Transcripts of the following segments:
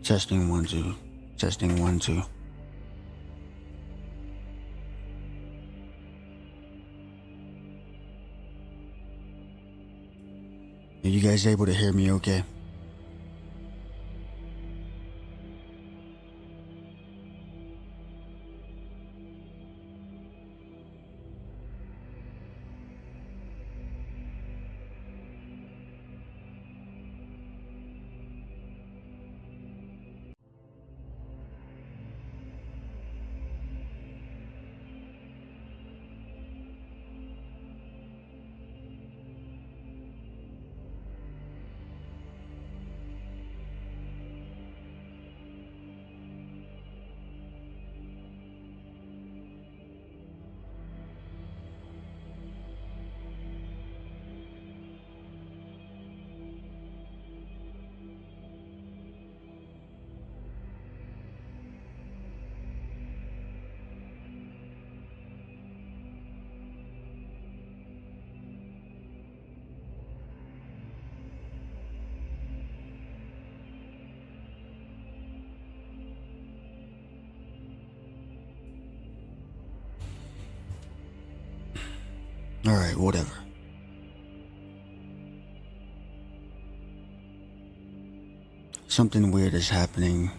Testing 1 2. Testing 1 2. Are you guys able to hear me okay? Alright, whatever. Something weird is happening,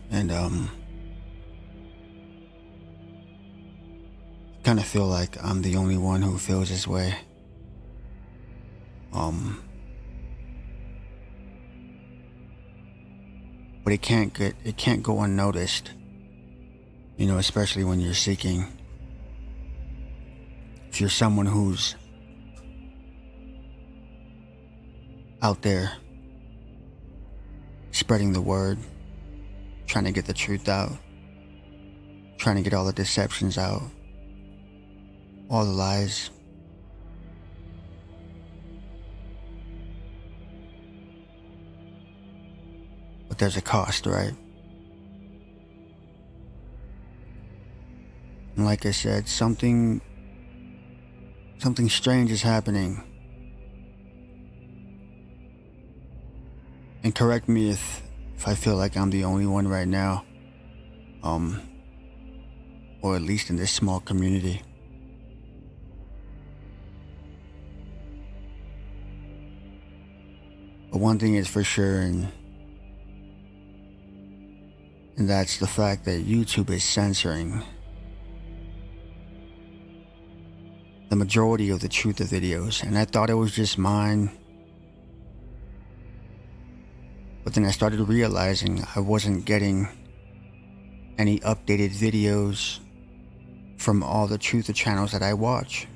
and kind of feel like I'm the only one who feels this way. But it can't go unnoticed. You know, especially when you're seeking. If you're someone who's out there spreading the word, trying to get the truth out, trying to get all the deceptions out, all the lies. But there's a cost, right? And like I said, something strange is happening. And correct me if I feel like I'm the only one right now. Or at least in this small community. But one thing is for sure, and that's the fact that YouTube is censoring the majority of the truth of videos. And I thought it was just mine. But then I started realizing I wasn't getting any updated videos from all the truther channels that I watch.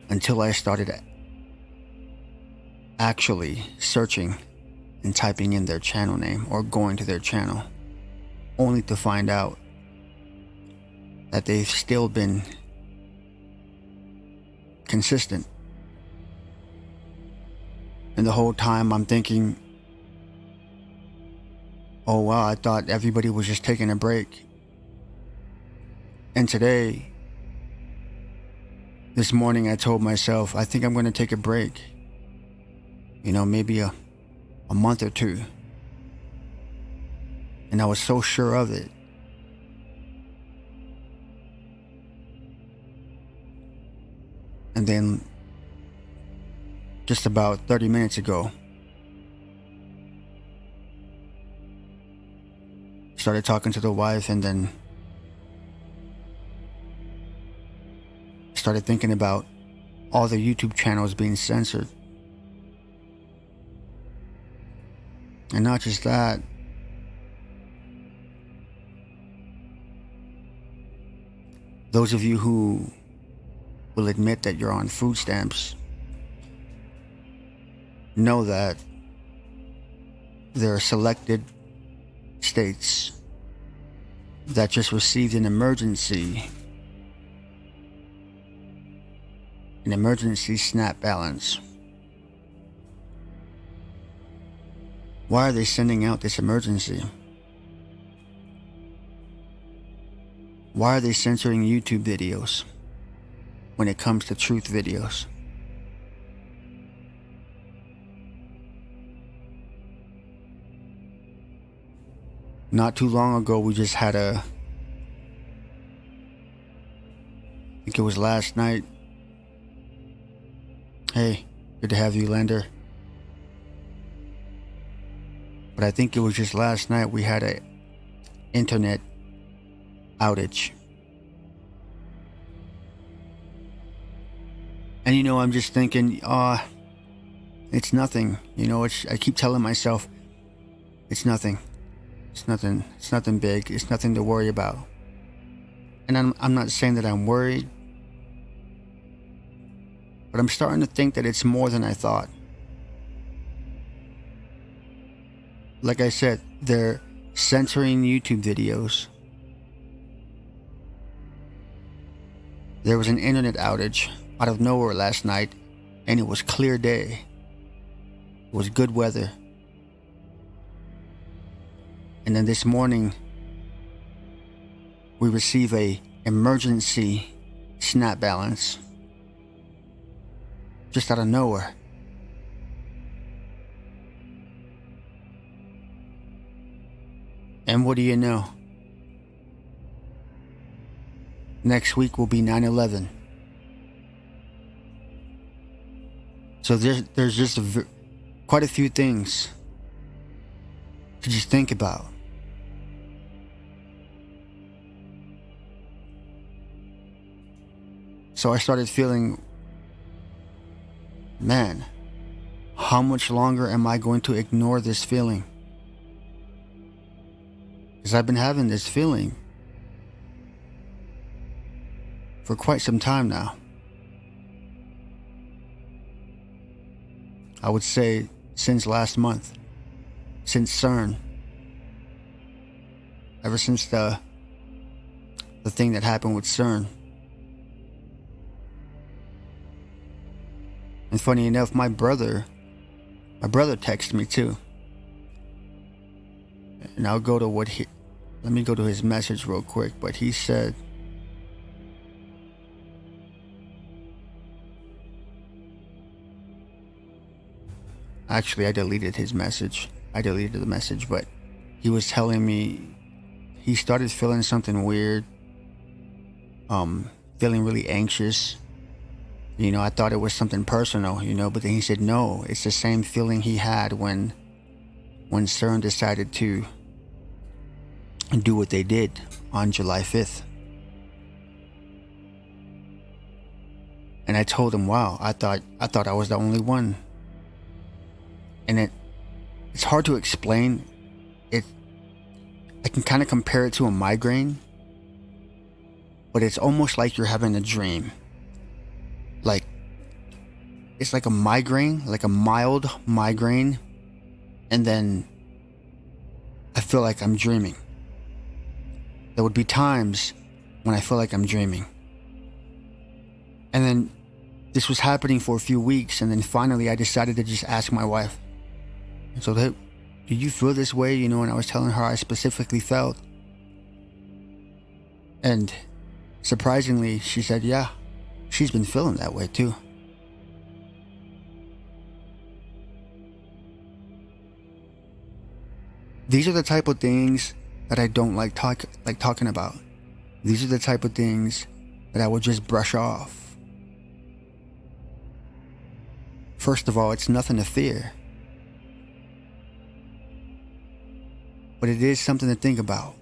Until I started actually searching and typing in their channel name or going to their channel, only to find out that they've still been consistent. And the whole time I'm thinking, oh wow, I thought everybody was just taking a break. And today, this morning, I told myself, I think I'm going to take a break. You know, maybe a month or two. And I was so sure of it. And then, just about 30 minutes ago, started talking to the wife, and then started thinking about all the YouTube channels being censored. And not just that, those of you who will admit that you're on food stamps know that there are selected states that just received an emergency SNAP balance. Why are they sending out this emergency? Why are they censoring YouTube videos when it comes to truth videos? Not too long ago, we just had I think it was last night. Hey, good to have you, Lander. But I think it was just last night we had a internet outage. And I'm just thinking, it's nothing. I keep telling myself, it's nothing. It's nothing big. It's nothing to worry about. And I'm not saying that I'm worried, but I'm starting to think that it's more than I thought. Like I said, they're censoring YouTube videos. There was an internet outage out of nowhere last night, and it was clear day. It was good weather. And then this morning, we receive a emergency snap balance. Just out of nowhere. And what do you know? Next week will be 9/11. So there's just quite a few things to just think about. So I started feeling, man, how much longer am I going to ignore this feeling? Because I've been having this feeling for quite some time now. I would say since last month, since CERN, ever since the thing that happened with CERN. And funny enough, my brother texted me too. And I'll go to let me go to his message real quick, but he said, actually I deleted his message. I deleted the message, but he was telling me he started feeling something weird, feeling really anxious. I thought it was something personal, but then he said, no, it's the same feeling he had when CERN decided to do what they did on July 5th. And I told him, wow, I thought I was the only one. And it's hard to explain. I can kind of compare it to a migraine, but it's almost like you're having a dream. Like, it's like a migraine, like a mild migraine, and then I feel like I'm dreaming. There would be times when I feel like I'm dreaming. And then this was happening for a few weeks, and then finally I decided to just ask my wife. And so, did you feel this way? And I was telling her I specifically felt. And surprisingly, she said, yeah, she's been feeling that way too. These are the type of things that I don't like talking about. These are the type of things that I would just brush off. First of all, it's nothing to fear. But it is something to think about.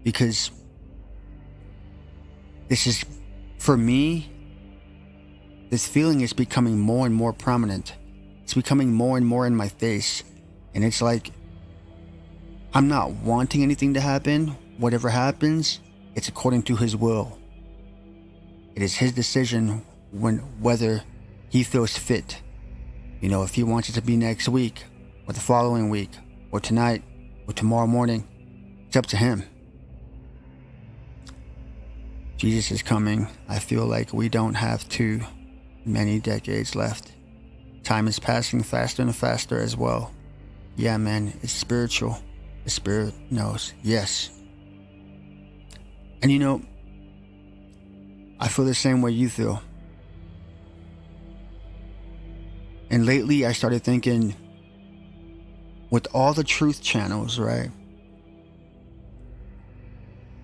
Because this is, for me, this feeling is becoming more and more prominent. It's becoming more and more in my face. And it's like, I'm not wanting anything to happen. Whatever happens, it's according to his will. It is his decision whether he feels fit. If he wants it to be next week, or the following week, or tonight, or tomorrow morning, it's up to him. Jesus is coming. I feel like we don't have too many decades left. Time is passing faster and faster as well. Yeah, man, it's spiritual. The spirit knows. Yes. And I feel the same way you feel. And lately I started thinking, with all the truth channels, right?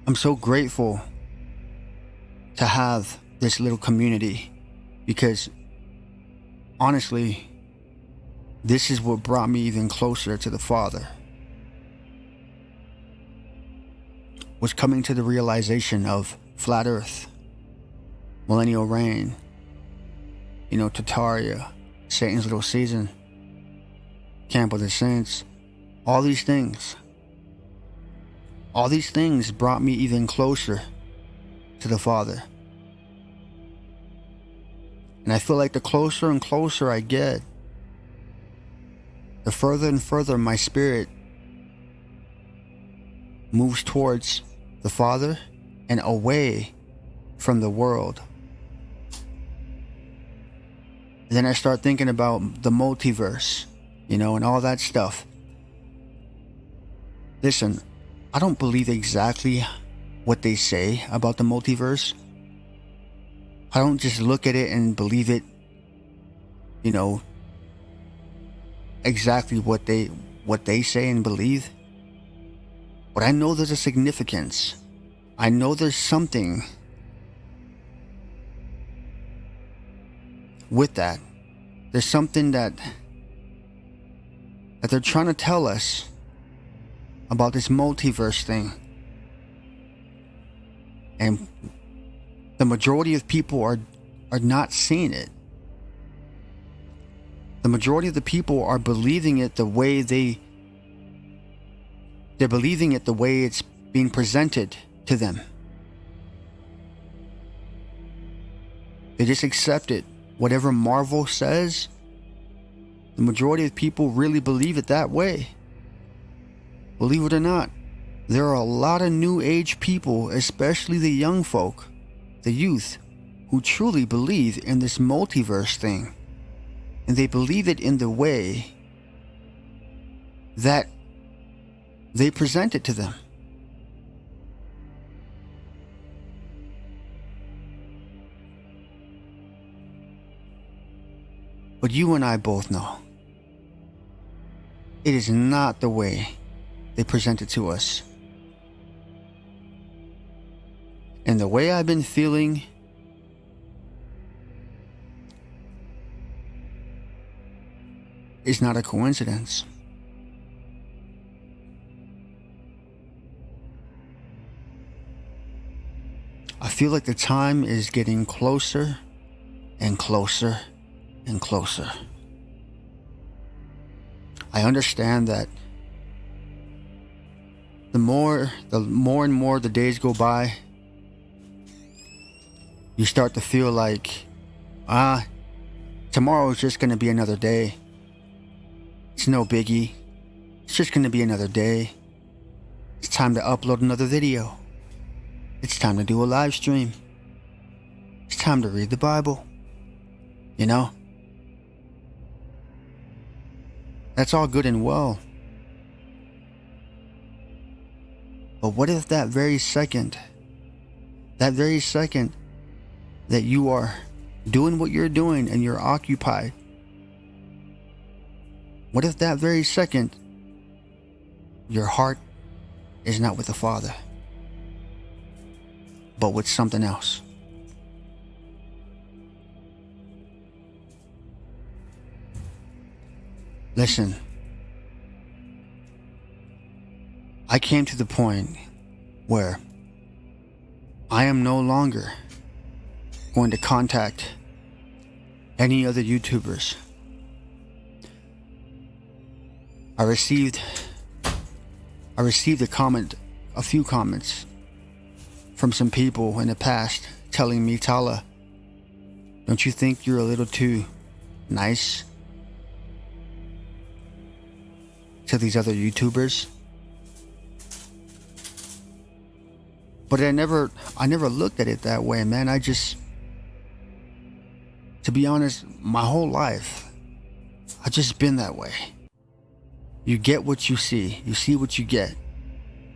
I'm so grateful to have this little community, because honestly, this is what brought me even closer to the Father. Was coming to the realization of flat earth, millennial reign, Tartaria, Satan's little season, camp of the saints, all these things. All these things brought me even closer to the Father. And I feel like the closer and closer I get, the further and further my spirit moves towards the Father and away from the world. And then I start thinking about the multiverse, and all that stuff. Listen, I don't believe exactly what they say about the multiverse. I don't just look at it and believe it, exactly what they say and believe. But I know there's a significance. I know there's something with that. There's something that they're trying to tell us about this multiverse thing. And the majority of people are not seeing it. The majority of the people are believing it the way they're believing it the way it's being presented to them. They just accept it. Whatever Marvel says, the majority of people really believe it that way. Believe it or not, there are a lot of new age people, especially the young folk, the youth, who truly believe in this multiverse thing. And they believe it in the way that they present it to them. But you and I both know it is not the way they present it to us. And the way I've been feeling is not a coincidence. I feel like the time is getting closer and closer and closer. I understand that the more and more the days go by, you start to feel like, tomorrow is just going to be another day. It's no biggie. It's just going to be another day. It's time to upload another video. It's time to do a live stream. It's time to read the Bible. That's all good and well. But what if that very second that you are doing what you're doing and you're occupied, what if that very second your heart is not with the Father, but with something else? Listen, I came to the point where I am no longer going to contact any other YouTubers. I received a few comments from some people in the past telling me, Tala, don't you think you're a little too nice to these other YouTubers? But I never looked at it that way, man. To be honest, my whole life, I've just been that way. You get what you see. You see what you get.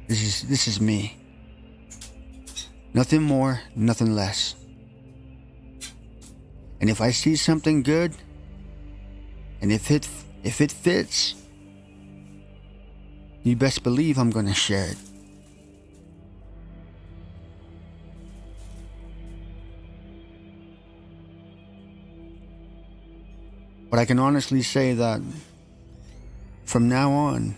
This is me. Nothing more, nothing less. And if I see something good, and if it fits, you best believe I'm gonna share it. But I can honestly say that from now on,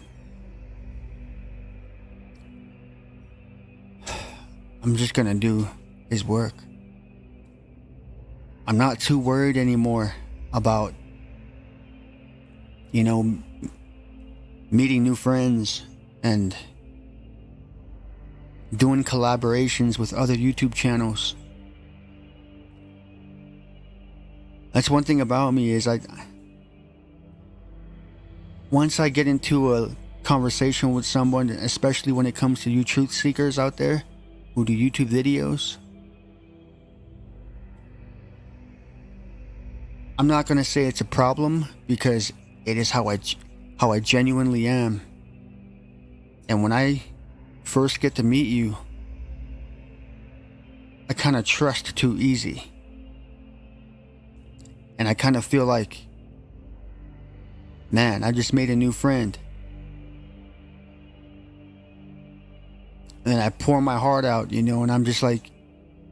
I'm just gonna do his work. I'm not too worried anymore about, meeting new friends and doing collaborations with other YouTube channels. That's one thing about me is once I get into a conversation with someone, especially when it comes to you truth seekers out there who do YouTube videos, I'm not going to say it's a problem, because it is how I genuinely am. And when I first get to meet you, I kind of trust too easy. And I kind of feel like, man, I just made a new friend. And I pour my heart out, and I'm just like,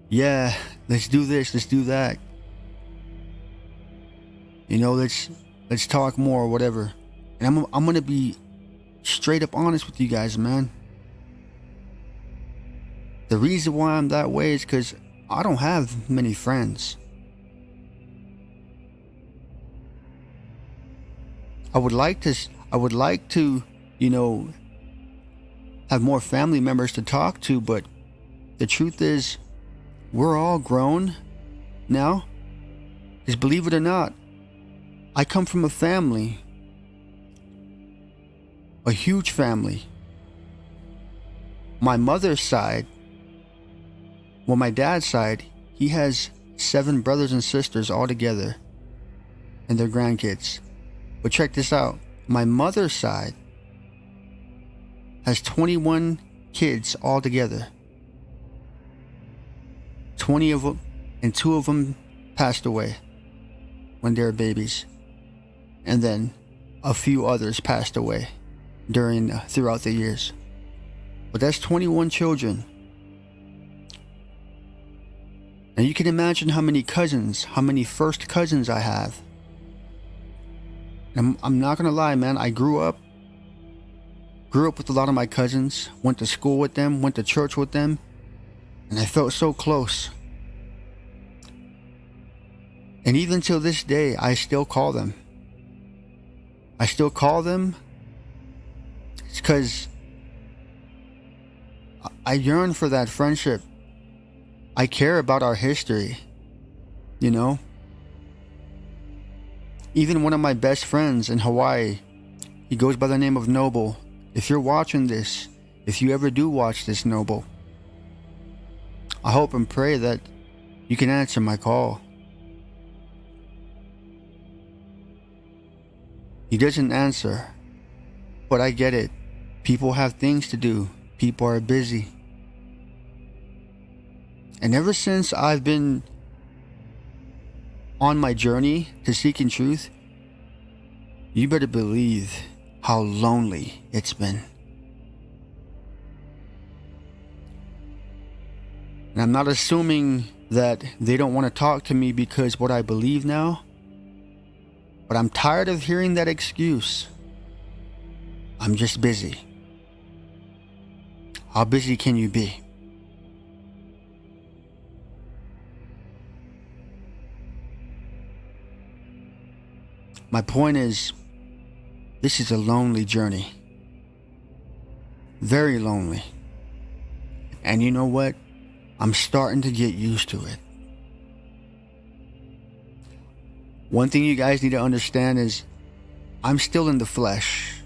yeah, let's do this, let's do that. Let's talk more or whatever. And I'm gonna be straight up honest with you guys, man. The reason why I'm that way is because I don't have many friends. I would like to, have more family members to talk to, but the truth is, we're all grown now. Because believe it or not, I come from a family, a huge family. My mother's side, my dad's side, he has 7 brothers and sisters all together and their grandkids. But check this out. My mother's side has 21 kids all together. 20 of them, and 2 of them passed away when they were babies. And then a few others passed away throughout the years. But that's 21 children. And you can imagine how many first cousins I have. And I'm not gonna lie, man, I grew up with a lot of my cousins, went to school with them, went to church with them, and I felt so close. And even till this day, I still call them. It's because I yearn for that friendship. I care about our history, Even one of my best friends in Hawaii, he goes by the name of Noble. If you're watching this, if you ever do watch this, Noble, I hope and pray that you can answer my call. He doesn't answer, but I get it. People have things to do. People are busy. And ever since I've been on my journey to seeking truth, you better believe how lonely it's been. And I'm not assuming that they don't want to talk to me because what I believe now, but I'm tired of hearing that excuse. I'm just busy. How busy can you be? My point is, this is a lonely journey. Very lonely. And you know what? I'm starting to get used to it. One thing you guys need to understand is I'm still in the flesh.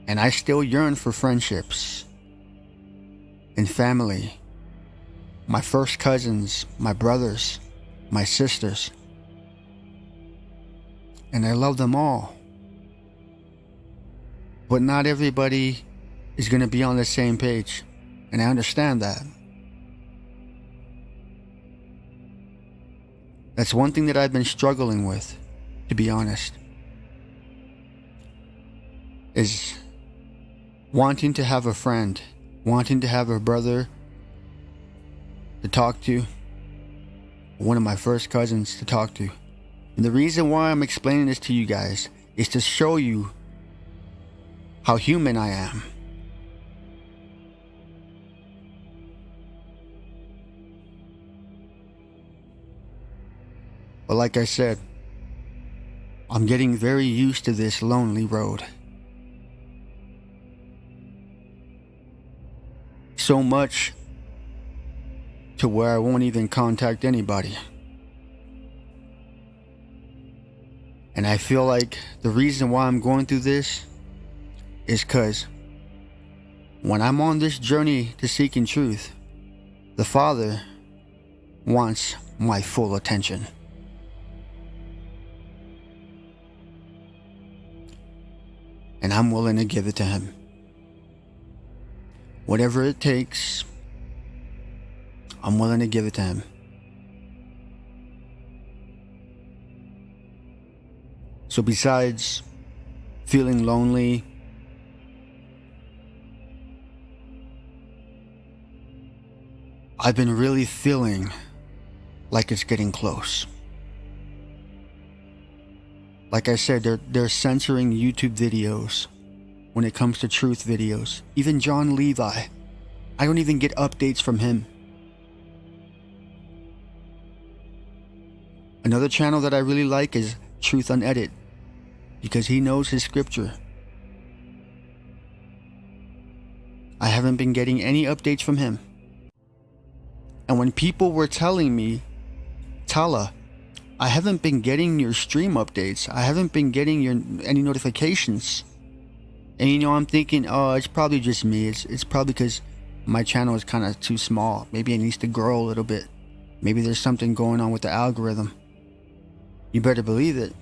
And I still yearn for friendships and family. My first cousins, my brothers, my sisters. And I love them all. But not everybody is going to be on the same page. And I understand that. That's one thing that I've been struggling with, to be honest. Is wanting to have a friend, wanting to have a brother to talk to, one of my first cousins to talk to. And the reason why I'm explaining this to you guys is to show you how human I am. But like I said, I'm getting very used to this lonely road. So much to where I won't even contact anybody. And I feel like the reason why I'm going through this is because when I'm on this journey to seeking truth, the Father wants my full attention. And I'm willing to give it to Him. Whatever it takes, I'm willing to give it to Him. So besides feeling lonely, I've been really feeling like it's getting close. Like I said, they're censoring YouTube videos when it comes to truth videos. Even John Levi, I don't even get updates from him. Another channel that I really like is Truth Unedited, because he knows his scripture. I haven't been getting any updates from him. And when people were telling me, Tala, I haven't been getting your stream updates, I haven't been getting any notifications. And I'm thinking, oh, it's probably just me. It's probably because my channel is kind of too small. Maybe it needs to grow a little bit. Maybe there's something going on with the algorithm. You better believe it.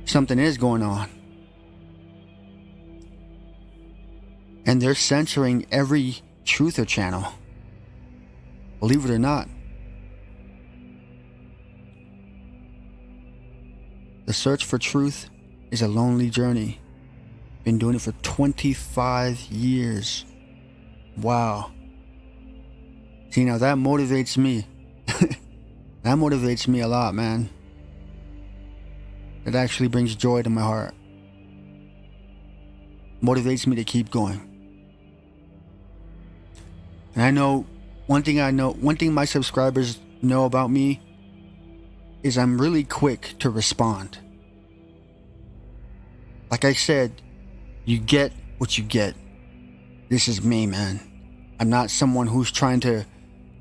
Something is going on. And they're censoring every truther channel. Believe it or not. The search for truth is a lonely journey. Been doing it for 25 years. Wow. See, now that motivates me. That motivates me a lot, man. It actually brings joy to my heart. Motivates me to keep going. And I know, one thing my subscribers know about me is I'm really quick to respond. Like I said, you get what you get. This is me, man. I'm not someone who's trying to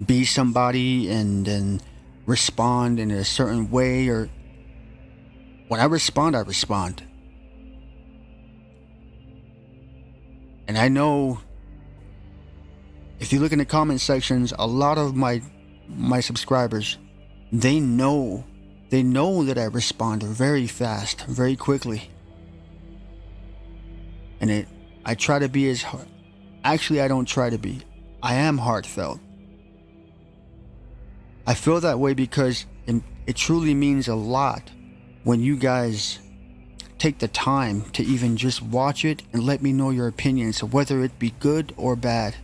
be somebody and respond in a certain way, or when I respond, I respond. And I know if you look in the comment sections, a lot of my subscribers, they know that I respond very fast, very quickly. And I try to be actually, I don't try to be. I am heartfelt. I feel that way because it truly means a lot when you guys take the time to even just watch it and let me know your opinions, whether it be good or bad.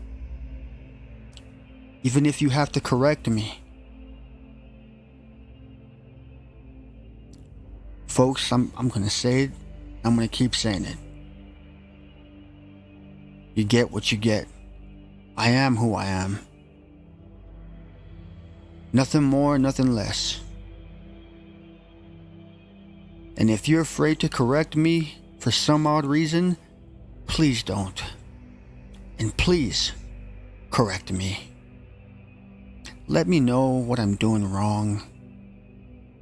Even if you have to correct me. Folks, I'm going to say it. I'm going to keep saying it. You get what you get. I am who I am. Nothing more, nothing less. And if you're afraid to correct me for some odd reason, please don't. And please correct me. Let me know what I'm doing wrong.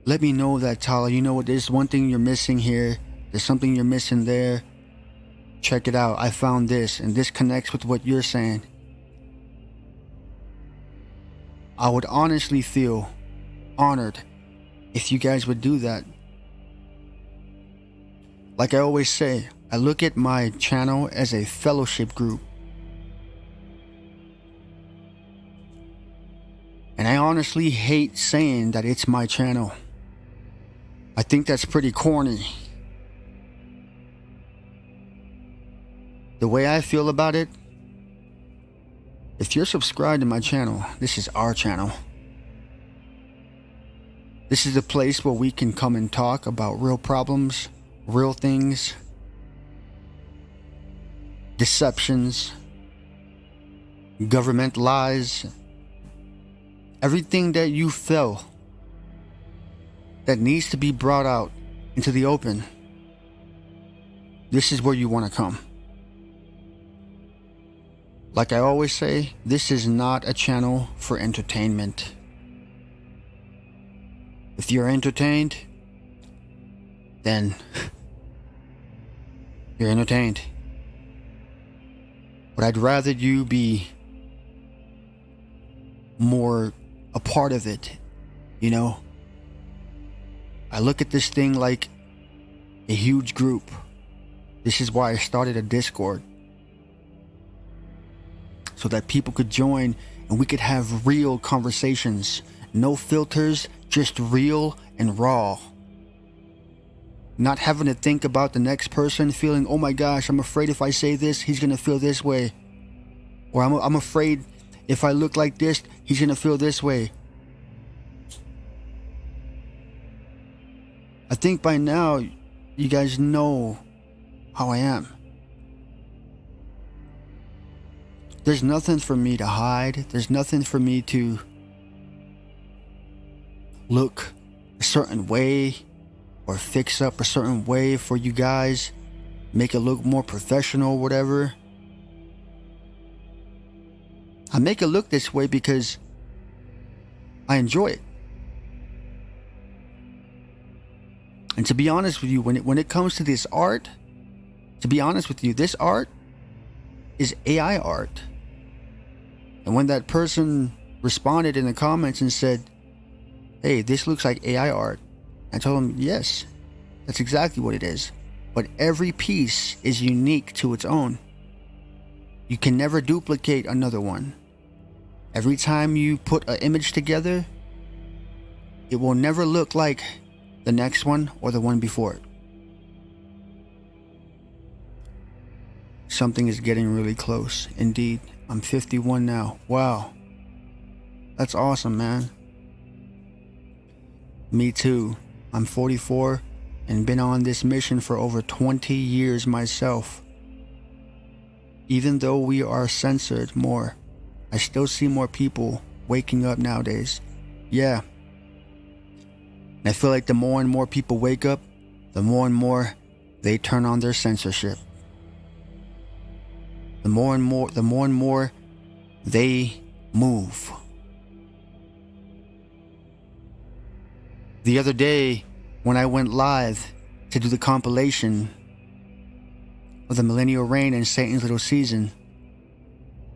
Let me know that, Tala, you know what, there's one thing you're missing here. There's something you're missing there. Check it out. I found this, and this connects with what you're saying. I would honestly feel honored if you guys would do that. Like I always say, I look at my channel as a fellowship group. And I honestly hate saying that it's my channel. I think that's pretty corny. The way I feel about it, if you're subscribed to my channel, this is our channel. This is a place where we can come and talk about real problems, real things, deceptions, government lies, everything that you feel that needs to be brought out into the open. This is where you want to come. Like I always say, this is not a channel for entertainment. If you're entertained, then you're entertained. But I'd rather you be more a part of it, you know? I look at this thing like a huge group. This is why I started a Discord. So that people could join and we could have real conversations. No filters, just real and raw. Not having to think about the next person feeling, oh my gosh, I'm afraid if I say this, he's going to feel this way. Or I'm afraid if I look like this, he's going to feel this way. I think by now, you guys know how I am. There's nothing for me to hide. There's nothing for me to look a certain way or fix up a certain way for you guys, make it look more professional, whatever. I make it look this way because I enjoy it. And to be honest with you, when it comes to this art, to be honest with you, this art is AI art. And when that person responded in the comments and said, hey, this looks like AI art, I told him, yes, that's exactly what it is. But every piece is unique to its own. You can never duplicate another one. Every time you put an image together, it will never look like the next one or the one before it. Something is getting really close. Indeed, I'm 51 now. Wow. That's awesome, man. Me too. I'm 44 and been on this mission for over 20 years myself. Even though we are censored more, I still see more people waking up nowadays. Yeah. I feel like the more and more people wake up, the more and more they turn on their censorship. The more and more they move. The other day, when I went live to do the compilation of the Millennial Reign and Satan's Little Season,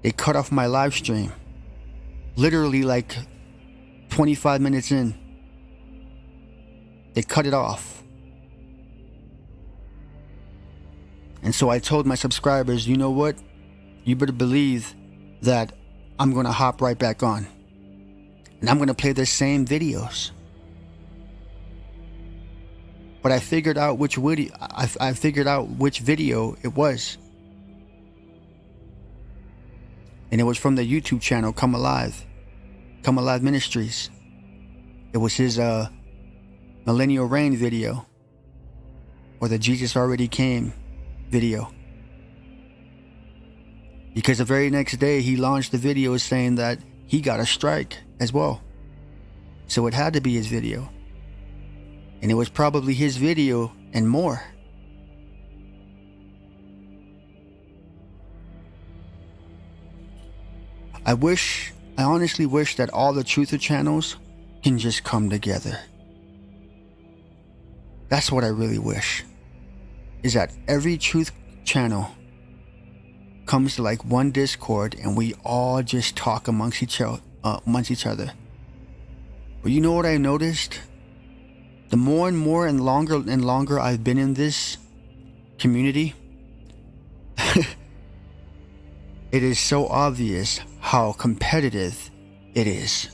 they cut off my live stream. Literally like 25 minutes in. They cut it off. And so I told my subscribers, you know what? You better believe that I'm going to hop right back on. And I'm going to play the same videos. But I figured out which video, I figured out which video it was. And it was from the YouTube channel Come Alive Ministries. It was his Millennial Reign video, or the Jesus Already Came video. Because the very next day he launched the video saying that he got a strike as well. So it had to be his video. And it was probably his video and more. I honestly wish that all the truther channels can just come together. That's what I really wish. Is that every truth channel comes to like one Discord and we all just talk amongst each other. But you know what I noticed? The more and more and longer I've been in this community, it is so obvious how competitive it is.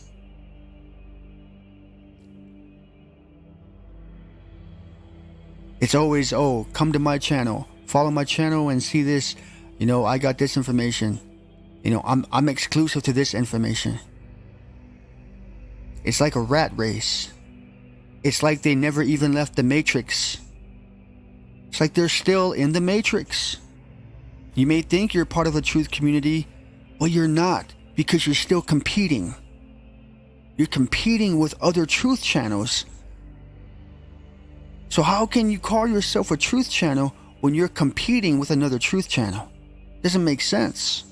It's always, oh, come to my channel, follow my channel and see this. You know, I got this information. You know, I'm exclusive to this information. It's like a rat race. It's like they never even left the Matrix. It's like they're still in the Matrix. You may think you're part of a truth community, but you're not, because you're still competing. You're competing with other truth channels. So how can you call yourself a truth channel when you're competing with another truth channel? Doesn't make sense.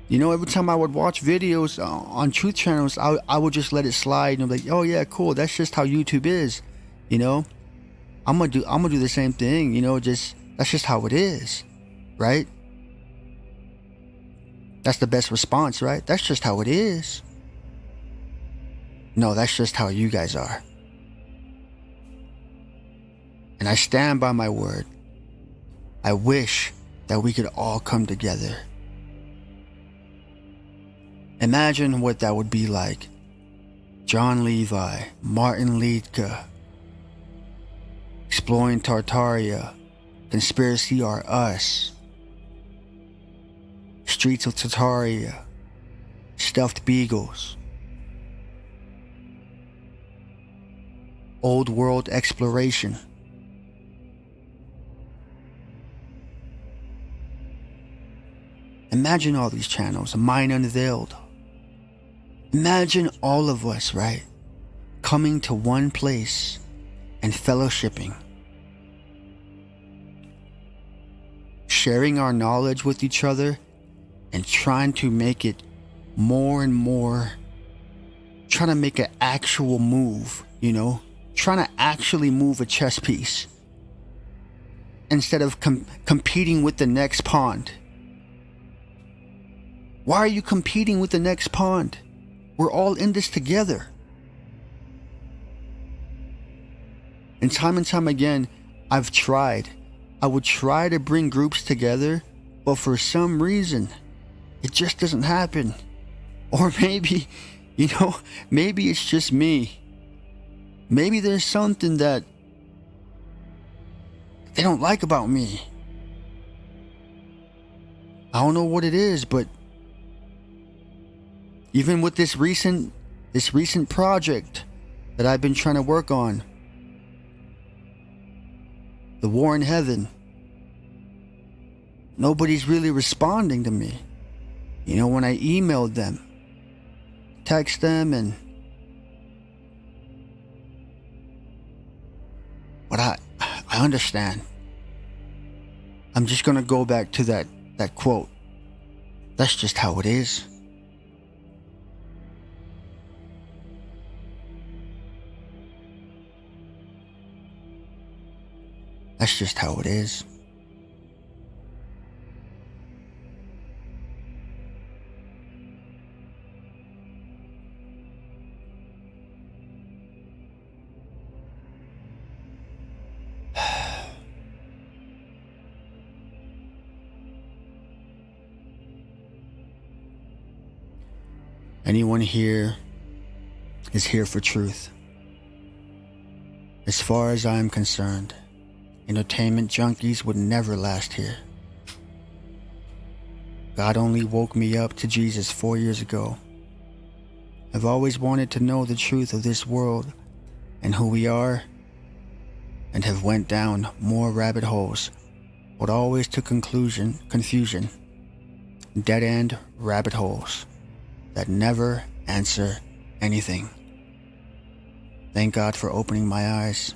You know, every time I would watch videos on truth channels, I would just let it slide and be like, oh yeah, cool, that's just how YouTube is. You know, I'm gonna do the same thing, you know, that's just how it is, right? That's the best response, right? That's just how it is. No, that's just how you guys are. And I stand by my word. I wish that we could all come together. Imagine what that would be like. John Levi, Martin Liedtke, Exploring Tartaria, Conspiracy Are Us, Streets of Tartaria, Stuffed Beagles, Old World Exploration. Imagine all these channels, Mind Unveiled. Imagine all of us, right? Coming to one place and fellowshipping. Sharing our knowledge with each other and trying to make it more and more, trying to make an actual move, you know? Trying to actually move a chess piece instead of competing with the next pawn. Why are you competing with the next pawn? We're all in this together. And time again, I would try to bring groups together, but for some reason, it just doesn't happen. Or maybe, you know, maybe it's just me. Maybe there's something that they don't like about me. I don't know what it is, but even with this recent project that I've been trying to work on, the War in Heaven, nobody's really responding to me. You know, when I emailed them, text them, but I understand. I'm just gonna go back to that quote. That's just how it is. That's just how it is. Anyone here is here for truth. As far as I am concerned, entertainment junkies would never last here. God only woke me up to Jesus 4 years ago. I've always wanted to know the truth of this world and who we are, and have went down more rabbit holes, but always to confusion, dead-end rabbit holes that never answer anything. Thank God for opening my eyes.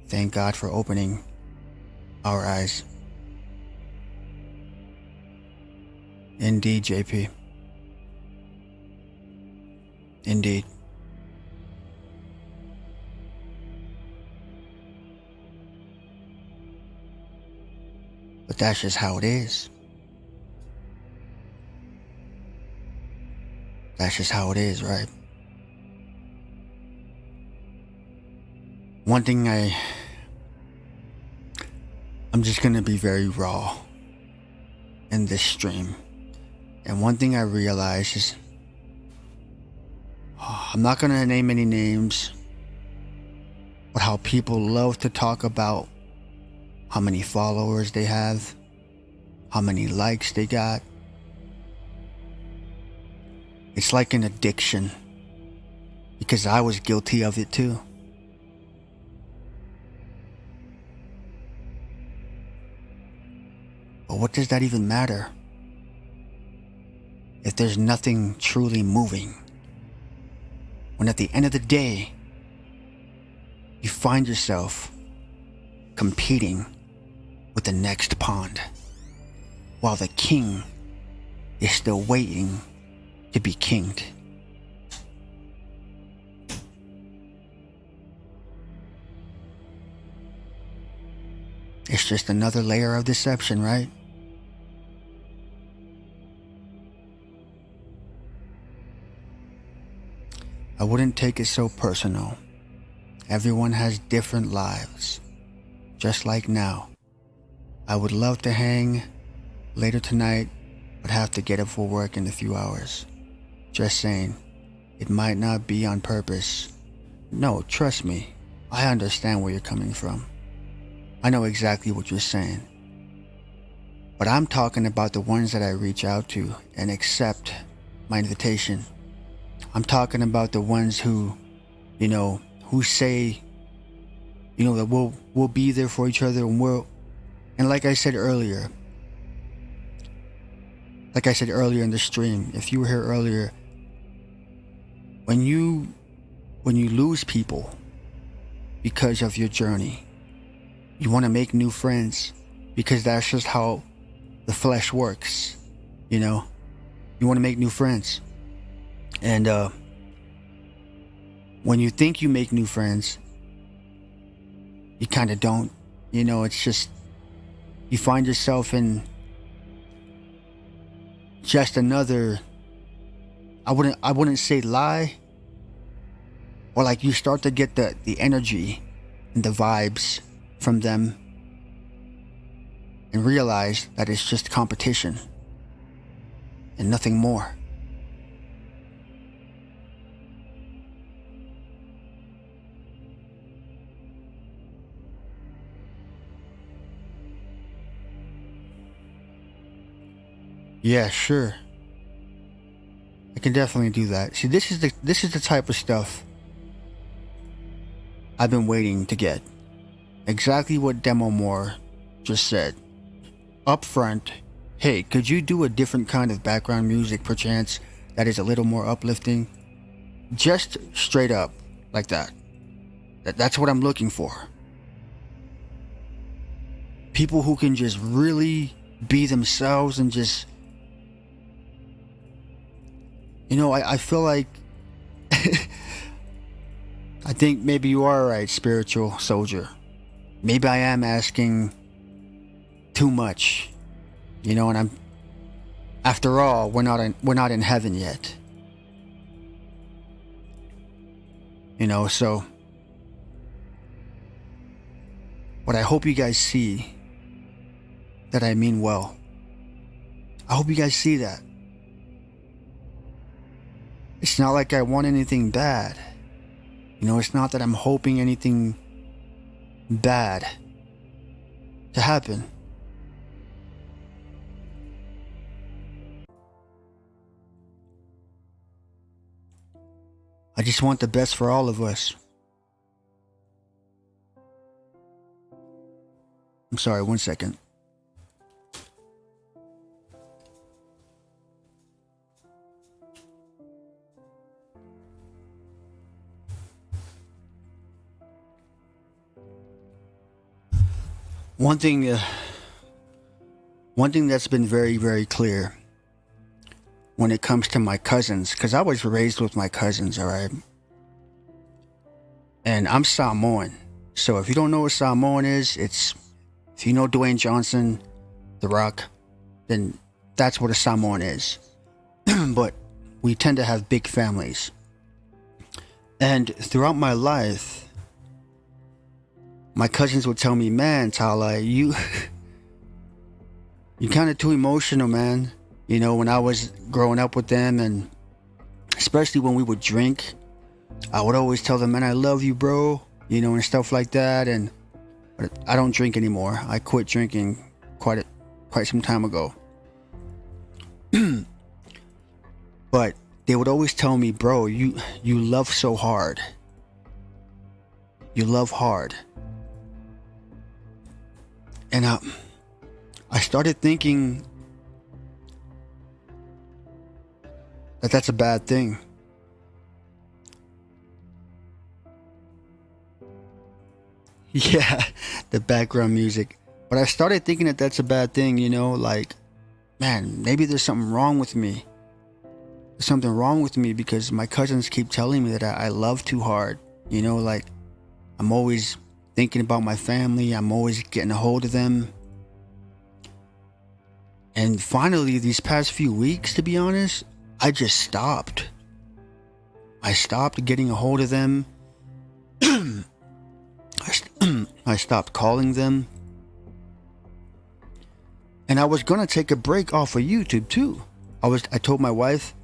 Thank God for opening our eyes. Indeed, JP. Indeed. But that's just how it is. That's just how it is, right? One thing I'm just gonna be very raw in this stream. And one thing I realized is, I'm not gonna name any names, but how people love to talk about how many followers they have, how many likes they got. It's like an addiction, because I was guilty of it too. But what does that even matter if there's nothing truly moving? When at the end of the day, you find yourself competing with the next pond, while the king is still waiting to be kinged. It's just another layer of deception, right? I wouldn't take it so personal. Everyone has different lives. Just like now. I would love to hang later tonight, but have to get up for work in a few hours. Just saying, it might not be on purpose. No, trust me, I understand where you're coming from. I know exactly what you're saying. But I'm talking about the ones that I reach out to and accept my invitation. I'm talking about the ones who, who say, that we'll be there for each other, and like I said earlier in the stream, if you were here earlier, when you lose people because of your journey, you want to make new friends because that's just how the flesh works, you want to make new friends. And when you think you make new friends, you kind of don't. It's just, you find yourself in just another, I wouldn't say lie, or like you start to get the energy and the vibes from them and realize that it's just competition and nothing more. Yeah, sure. I can definitely do that. See, this is the type of stuff I've been waiting to get. Exactly what Demo Moore just said. Up front, hey, could you do a different kind of background music perchance that is a little more uplifting? Just straight up like that. That's what I'm looking for. People who can just really be themselves and just, I feel like I think maybe you are right, spiritual soldier. Maybe I am asking too much, and I'm, after all, we're not in heaven yet. So what I hope you guys see that I mean well. I hope you guys see that. It's not like I want anything bad. It's not that I'm hoping anything bad to happen. I just want the best for all of us. I'm sorry, 1 second. One thing that's been very, very clear when it comes to my cousins, because I was raised with my cousins, all right? And I'm Samoan. So if you don't know what Samoan is, if you know Dwayne Johnson, The Rock, then that's what a Samoan is. But we tend to have big families. And throughout my life, my cousins would tell me, man, Tala, you're kind of too emotional, man. When I was growing up with them, and especially when we would drink, I would always tell them, man, I love you, bro, and stuff like that. But I don't drink anymore. I quit drinking quite some time ago. But they would always tell me, bro, you love so hard. You love hard. And I started thinking that that's a bad thing. Yeah, the background music. But I started thinking that that's a bad thing, like, man, maybe there's something wrong with me. There's something wrong with me because my cousins keep telling me that I love too hard. Like, I'm always thinking about my family. I'm always getting a hold of them. And finally, these past few weeks, to be honest, I just stopped. I stopped getting a hold of them. I stopped calling them. And I was going to take a break off of YouTube too. I told my wife,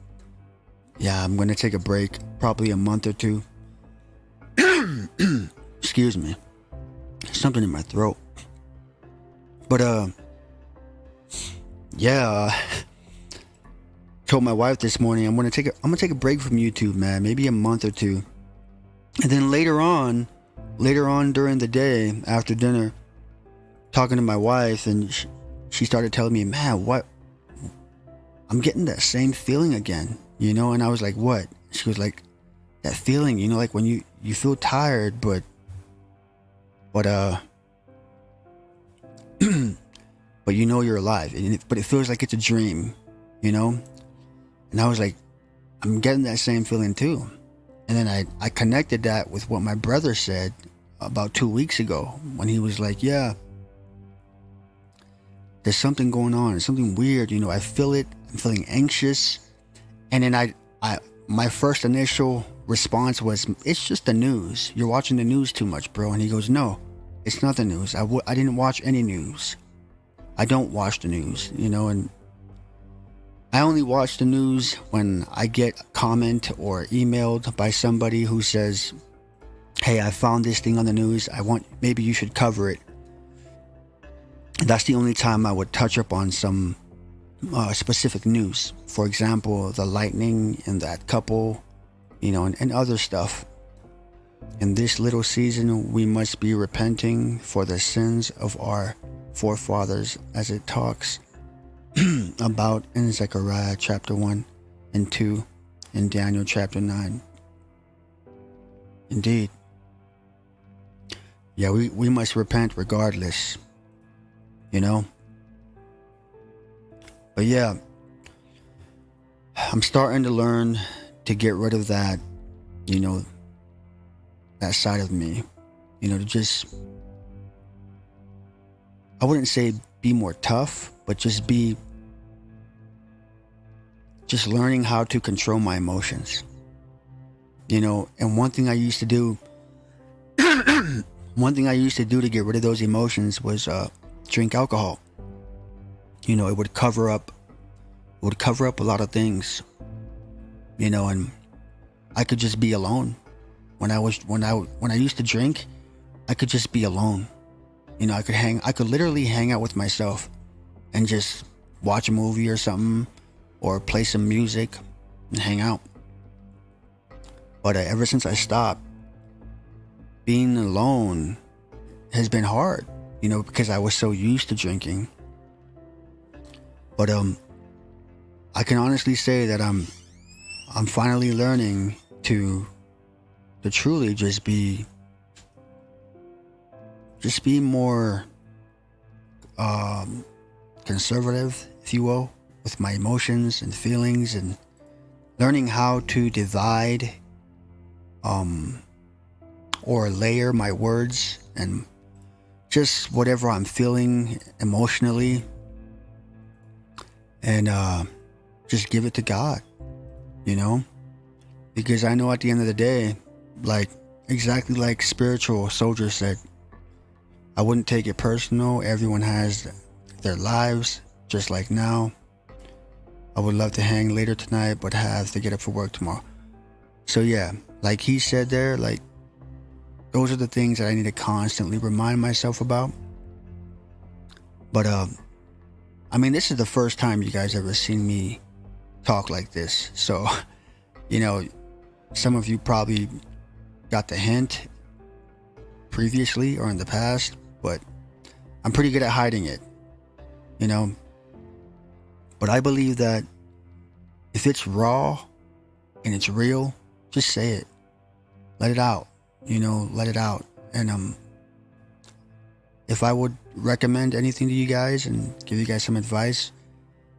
yeah, I'm going to take a break, probably a month or two. Excuse me. Something in my throat. But yeah, told my wife this morning I'm gonna take a break from YouTube, man, maybe a month or two. And then later on during the day after dinner, talking to my wife, and she started telling me, man, what, I'm getting that same feeling again, and I was like, what? She was like, that feeling, like when you feel tired, but but you're alive, but it feels like it's a dream, and I was like, I'm getting that same feeling too. And then I connected that with what my brother said about 2 weeks ago when he was like, yeah, there's something going on, something weird, I feel it, I'm feeling anxious. And then my first initial response was, it's just the news, you're watching the news too much, bro. And he goes, no, it's not the news. I didn't watch any news. I don't watch the news, and I only watch the news when I get a comment or emailed by somebody who says, hey, I found this thing on the news, maybe you should cover it. And that's the only time I would touch up on some specific news. For example, the lightning and that couple, and other stuff. In this little season, we must be repenting for the sins of our forefathers, as it talks about in Zechariah chapter 1 and 2 and Daniel chapter 9. Indeed. Yeah, we must repent regardless, But yeah, I'm starting to learn to get rid of that, that side of me, to just, I wouldn't say be more tough, but just learning how to control my emotions, and one thing I used to do to get rid of those emotions was drink alcohol. It would cover up a lot of things, and I could just be alone. When I used to drink, I could just be alone. I could literally hang out with myself and just watch a movie or something, or play some music and hang out. But ever since I stopped, being alone has been hard, because I was so used to drinking. But I can honestly say that I'm finally learning to truly just be more conservative, if you will, with my emotions and feelings, and learning how to divide or layer my words and just whatever I'm feeling emotionally, and just give it to God, because I know at the end of the day, like exactly like Spiritual Soldier said, I wouldn't take it personal. Everyone has their lives, just like now. I would love to hang later tonight, but have to get up for work tomorrow. So yeah, like he said there, like those are the things that I need to constantly remind myself about. But I mean, this is the first time you guys ever seen me talk like this, so You know, some of you probably got the hint previously or in the past, but I'm pretty good at hiding it, you know. But I believe that if it's raw and it's real, just say it. Let it out, you know, let it out. And if I would recommend anything to you guys and give you guys some advice,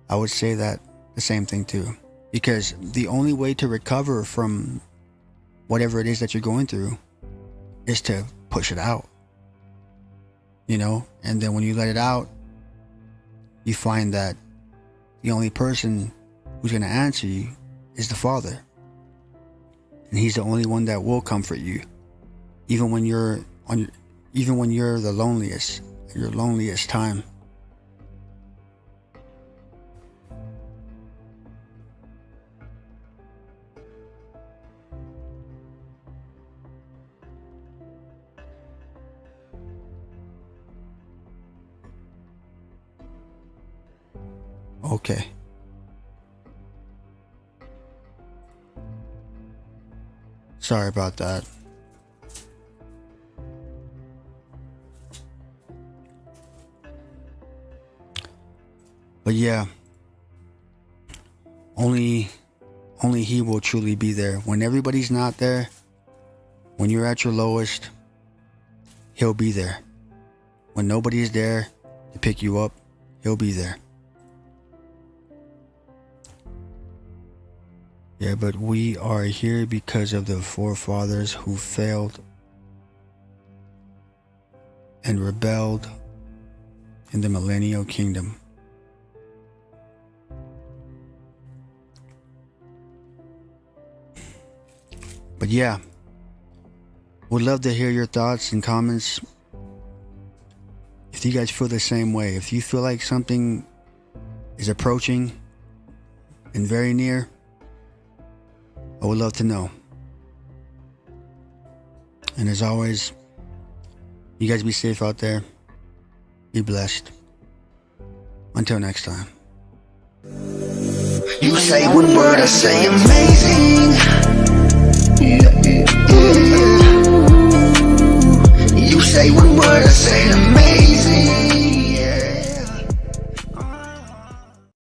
I would say that the same thing too. Because the only way to recover from whatever it is that you're going through is to push it out, you know. And then when you let it out, you find that the only person who's going to answer you is the Father. And He's the only one that will comfort you, even when you're the loneliest, your loneliest time. Okay. Sorry about that. But yeah, only He will truly be there. When everybody's not there, when you're at your lowest, He'll be there. When nobody is there to pick you up, He'll be there. Yeah, but we are here because of the forefathers who failed and rebelled in the millennial kingdom. But yeah, would love to hear your thoughts and comments. If you guys feel the same way, if you feel like something is approaching and very near, I would love to know. And as always, you guys be safe out there. Be blessed. Until next time. You say one word, I say amazing.